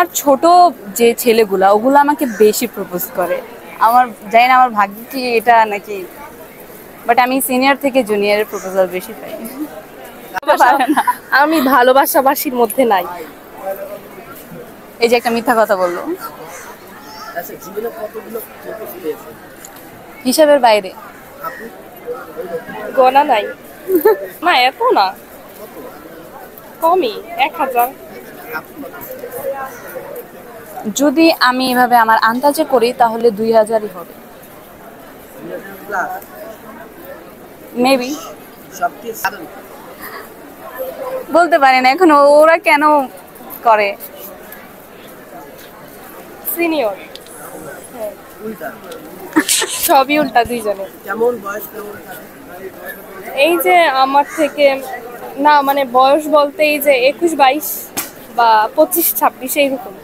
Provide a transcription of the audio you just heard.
আর ছোট যে ছেলেগুলা ওগুলো আমাকে বেশি প্রপোজ করে। আমার জানি না আমার ভাগ্য কি এটা নাকি, বাট আমি সিনিয়র থেকে জুনিয়রের প্রপোজাল বেশি পাই। আমি ভালোবাসাবাসীর মধ্যে নাই। এই যে একটা মিথ্যা কথা বললো, হিসাবের বাইরে। গোনা নাই না, এত না, কমই 1000। যদি আমি এভাবে আমার আন্দাজে করি তাহলে 2000ই হবে মেবি। বলতে পারি না এখন ওরা কেন করে। সিনিয়র, সবই উল্টা দুইজনে। এই যে আমার থেকে না, মানে বয়স বলতে এই যে 21-22 বা 25-26 এইরকম।